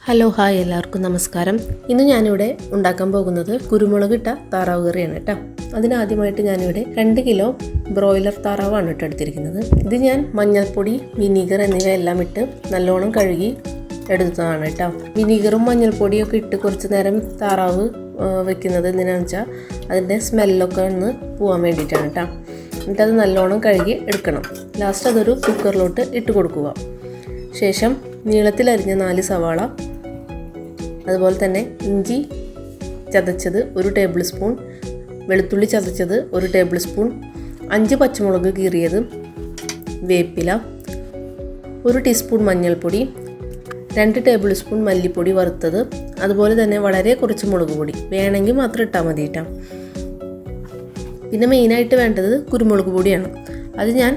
Hello hi എല്ലാവർക്കും നമസ്കാരം. ഇന്ന് ഞാനിവിടെ ഉണ്ടാക്കാൻ പോകുന്നത് കുരുമുളകിട്ട താറാവ് കറിയാണ് കേട്ടോ. അതിനാദ്യമായിട്ട് ഞാനിവിടെ 2 കിലോ ബ്രോയിലർ താറാവാണ് എടുത്തിരിക്കുന്നത്. ഇത് ഞാൻ മഞ്ഞൾപ്പൊടി, വിനീഗർ എന്നിവയെല്ലാം ഇട്ട് നല്ലോണം കഴുകി എടുത്തതാണ് കേട്ടോ. വിനീഗറും മഞ്ഞൾപ്പൊടിയൊക്കെ ഇട്ട് കുറച്ച് നേരം താറാവ് വെക്കുന്നത് എന്തിനാണെന്ന് വെച്ചാൽ അതിൻ്റെ സ്മെല്ലൊക്കെ ഒന്ന് പോകാൻ വേണ്ടിയിട്ടാണ് കേട്ടോ. എന്നിട്ടത് നല്ലോണം കഴുകി എടുക്കണം. ലാസ്റ്റ് അതൊരു കുക്കറിലോട്ട് ഇട്ട് കൊടുക്കുക. ശേഷം നീളത്തിലരിഞ്ഞ 4 സവാള, അതുപോലെ തന്നെ ഇഞ്ചി ചതച്ചത് 1 ടേബിൾ സ്പൂൺ, വെളുത്തുള്ളി ചതച്ചത് 1 ടേബിൾ സ്പൂൺ, 5 പച്ചമുളക് കീറിയത്, വേപ്പില, 1 ടീസ്പൂൺ മഞ്ഞൾപ്പൊടി, 2 ടേബിൾ സ്പൂൺ മല്ലിപ്പൊടി വറുത്തത്, അതുപോലെ തന്നെ വളരെ കുറച്ച് മുളക് പൊടി വേണമെങ്കിൽ മാത്രം ഇട്ടാൽ മതി കേട്ടോ. പിന്നെ മെയിനായിട്ട് വേണ്ടത് കുരുമുളക് പൊടിയാണ്. അത് ഞാൻ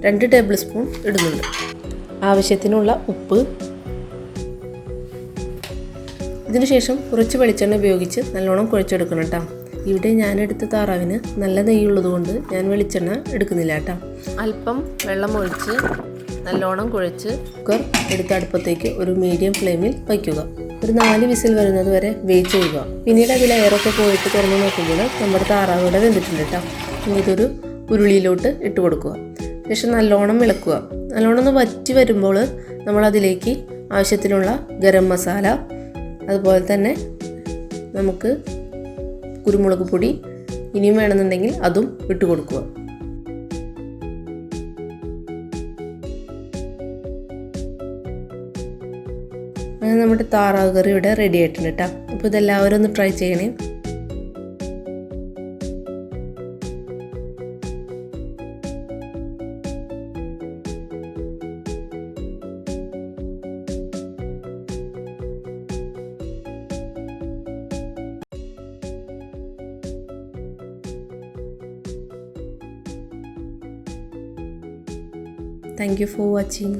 2 ടേബിൾ സ്പൂൺ ഇടുന്നുണ്ട്. ആവശ്യത്തിനുള്ള ഉപ്പ്. ഇതിനുശേഷം കുറച്ച് വെളിച്ചെണ്ണ ഉപയോഗിച്ച് നല്ലോണം കുഴച്ചെടുക്കണം കേട്ടോ. ഇവിടെ ഞാനെടുത്ത താറാവിന് നല്ല നെയ്യുള്ളത് കൊണ്ട് ഞാൻ വെളിച്ചെണ്ണ എടുക്കുന്നില്ല കേട്ടോ. അല്പം വെള്ളം ഒഴിച്ച് നല്ലോണം കുഴച്ച് കുക്കർ എടുത്ത അടുപ്പത്തേക്ക് ഒരു മീഡിയം ഫ്ലെയിമിൽ വയ്ക്കുക. ഒരു 4 വിസിൽ വരുന്നത് വരെ വേവിച്ച് ചെയ്യുക. പിന്നീട് അതിൽ എയറൊക്കെ പോയിട്ട് തുറന്ന് നോക്കുമ്പോൾ നമ്മുടെ താറാവ് ഇവിടെ വെന്തിട്ടുണ്ട് കേട്ടോ. ഇനി ഇതൊരു ഉരുളിയിലോട്ട് ഇട്ട് കൊടുക്കുക. ശേഷം നല്ലോണം ഇളക്കുക. നല്ലോണം ഒന്ന് വറ്റി വരുമ്പോൾ നമ്മളതിലേക്ക് ആവശ്യത്തിനുള്ള ഗരം മസാല, അതുപോലെ തന്നെ നമുക്ക് കുരുമുളക് പൊടി ഇനിയും വേണമെന്നുണ്ടെങ്കിൽ അതും ഇട്ട് കൊടുക്കുക. അങ്ങനെ നമ്മുടെ താറാവ് കറി ഇവിടെ റെഡി ആയിട്ടുണ്ട് കേട്ടോ. അപ്പോൾ ഇതെല്ലാവരും ഒന്ന് ട്രൈ ചെയ്യണേ. Thank you for watching.